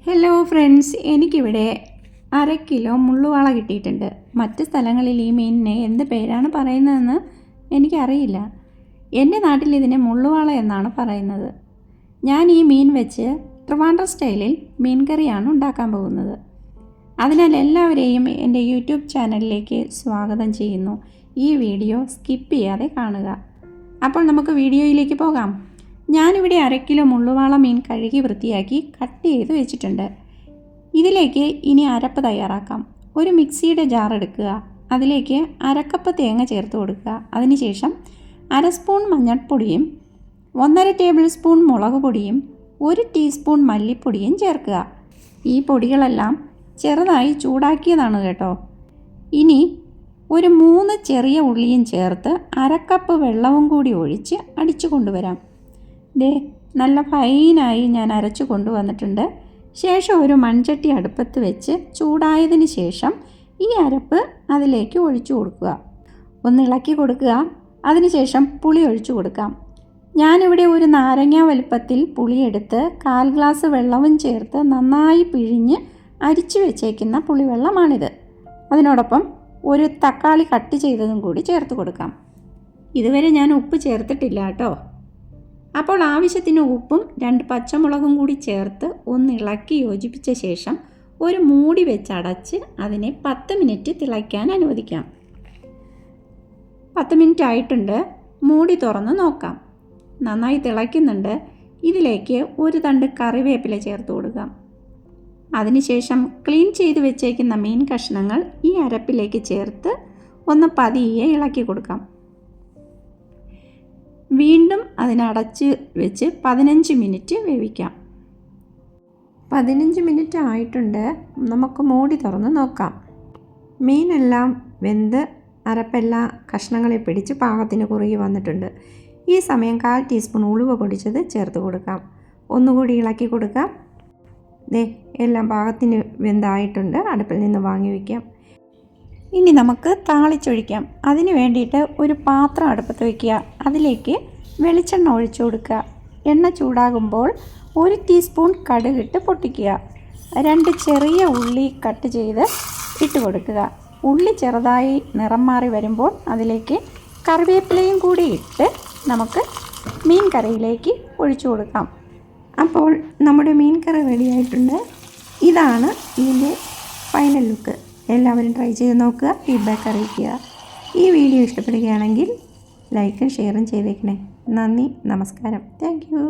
Hello friends, എനിക്കിവിടെ 1/2 kilo മുള്ളുവാള കിട്ടിയിട്ടുണ്ട്. മറ്റ് സ്ഥലങ്ങളിൽ ഈ മീനിനെ എന്ത് പേരാണ് പറയുന്നതെന്ന് എനിക്കറിയില്ല. എൻ്റെ നാട്ടിൽ ഇതിനെ മുള്ളുവാള എന്നാണ് പറയുന്നത്. ഞാൻ ഈ മീൻ വെച്ച് ട്രിവാൻഡ്രം സ്റ്റൈലിൽ മീൻ കറിയാണ് ഉണ്ടാക്കാൻ പോകുന്നത്. അതിനാൽ എല്ലാവരെയും എൻ്റെ യൂട്യൂബ് ചാനലിലേക്ക് സ്വാഗതം ചെയ്യുന്നു. ഈ വീഡിയോ സ്കിപ്പ് ചെയ്യാതെ കാണുക. അപ്പോൾ നമുക്ക് വീഡിയോയിലേക്ക് പോകാം. ഞാനിവിടെ 1/2 കിലോ മുള്ളുവാള മീൻ കഴുകി വൃത്തിയാക്കി കട്ട് ചെയ്ത് വെച്ചിട്ടുണ്ട്. ഇതിലേക്ക് ഇനി അരപ്പ് തയ്യാറാക്കാം. ഒരു മിക്സിയുടെ ജാർ എടുക്കുക. അതിലേക്ക് 1/2 കപ്പ് തേങ്ങ ചേർത്ത് കൊടുക്കുക. അതിനുശേഷം 1/2 സ്പൂൺ മഞ്ഞൾപ്പൊടിയും 1/2 ടേബിൾ സ്പൂൺ മുളക് പൊടിയും 1 ടീസ്പൂൺ മല്ലിപ്പൊടിയും ചേർക്കുക. ഈ പൊടികളെല്ലാം ചെറുതായി ചൂടാക്കിയതാണ് കേട്ടോ. ഇനി ഒരു 3 ചെറിയ ഉള്ളിയും ചേർത്ത് 1/2 കപ്പ് വെള്ളവും കൂടി ഒഴിച്ച് അടിച്ചു കൊണ്ടുവരാം. നല്ല ഫൈനായി ഞാൻ അരച്ചു കൊണ്ടുവന്നിട്ടുണ്ട്. ശേഷം ഒരു മൺചട്ടി അടുപ്പത്ത് വെച്ച് ചൂടായതിന് ശേഷം ഈ അരപ്പ് അതിലേക്ക് ഒഴിച്ചു കൊടുക്കുക. ഒന്ന് ഇളക്കി കൊടുക്കുക. അതിനുശേഷം പുളി ഒഴിച്ചു കൊടുക്കാം. ഞാനിവിടെ ഒരു നാരങ്ങ വലുപ്പത്തിൽ പുളിയെടുത്ത് 1/4 ഗ്ലാസ് വെള്ളവും ചേർത്ത് നന്നായി പിഴിഞ്ഞ് അരിച്ചു വെച്ചേക്കുന്ന പുളിവെള്ളമാണിത്. അതിനോടൊപ്പം ഒരു തക്കാളി കട്ട് ചെയ്തതും കൂടി ചേർത്ത് കൊടുക്കാം. ഇതുവരെ ഞാൻ ഉപ്പ് ചേർത്തിട്ടില്ല കേട്ടോ. അപ്പോൾ ആവശ്യത്തിന് ഉപ്പും 2 പച്ചമുളകും കൂടി ചേർത്ത് ഒന്ന് ഇളക്കി യോജിപ്പിച്ച ശേഷം ഒരു മൂടി വെച്ച് അടച്ച് അതിനെ 10 മിനിറ്റ് തിളയ്ക്കാൻ അനുവദിക്കാം. 10 മിനിറ്റ് ആയിട്ടുണ്ട്. മൂടി തുറന്ന് നോക്കാം. നന്നായി തിളയ്ക്കുന്നുണ്ട്. ഇതിലേക്ക് ഒരു തണ്ട് കറിവേപ്പില ചേർത്ത് കൊടുക്കാം. അതിനുശേഷം ക്ലീൻ ചെയ്ത് വെച്ചേക്കുന്ന മീൻ കഷ്ണങ്ങൾ ഈ അരപ്പിലേക്ക് ചേർത്ത് ഒന്ന് പതിയെ ഇളക്കി കൊടുക്കാം. വീണ്ടും അതിനടച്ച് വെച്ച് 15 മിനിറ്റ് വേവിക്കാം. 15 മിനിറ്റ് ആയിട്ടുണ്ട്. നമുക്ക് മൂടി തുറന്ന് നോക്കാം. മീനെല്ലാം വെന്ത് അരപ്പെല്ലാം കഷ്ണങ്ങളിൽ പിടിച്ച് പാകത്തിന് കുറുകി വന്നിട്ടുണ്ട്. ഈ സമയം 1/4 ടീസ്പൂൺ ഉലുവ പൊടിച്ചത് ചേർത്ത് കൊടുക്കാം. ഒന്നുകൂടി ഇളക്കി കൊടുക്കാം. എല്ലാം പാകത്തിന് വെന്തായിട്ടുണ്ട്. അടുപ്പിൽ നിന്ന് വാങ്ങി വയ്ക്കാം. ഇനി നമുക്ക് താളിച്ചൊഴിക്കാം. അതിന് വേണ്ടിയിട്ട് ഒരു പാത്രം അടുപ്പത്ത് വയ്ക്കുക. അതിലേക്ക് വെളിച്ചെണ്ണ ഒഴിച്ചു കൊടുക്കുക. എണ്ണ ചൂടാകുമ്പോൾ 1 ടീസ്പൂൺ കടുകിട്ട് പൊട്ടിക്കുക. 2 ചെറിയ ഉള്ളി കട്ട് ചെയ്ത് ഇട്ട് കൊടുക്കുക. ഉള്ളി ചെറുതായി നിറം മാറി വരുമ്പോൾ അതിലേക്ക് കറിവേപ്പിലയും കൂടി ഇട്ട് നമുക്ക് മീൻ കറിയിലേക്ക് ഒഴിച്ചു കൊടുക്കാം. അപ്പോൾ നമ്മുടെ മീൻ കറി റെഡിയായിട്ടുണ്ട്. ഇതാണ് ഇതിൻ്റെ ഫൈനൽ ലുക്ക്. എല്ലാവരും ട്രൈ ചെയ്ത് നോക്കുക. ഫീഡ്ബാക്ക് അറിയിക്കുക. ഈ വീഡിയോ ഇഷ്ടപ്പെടുകയാണെങ്കിൽ ലൈക്കും ഷെയറും ചെയ്തേക്കണേ. നന്ദി, നമസ്കാരം. Thank you.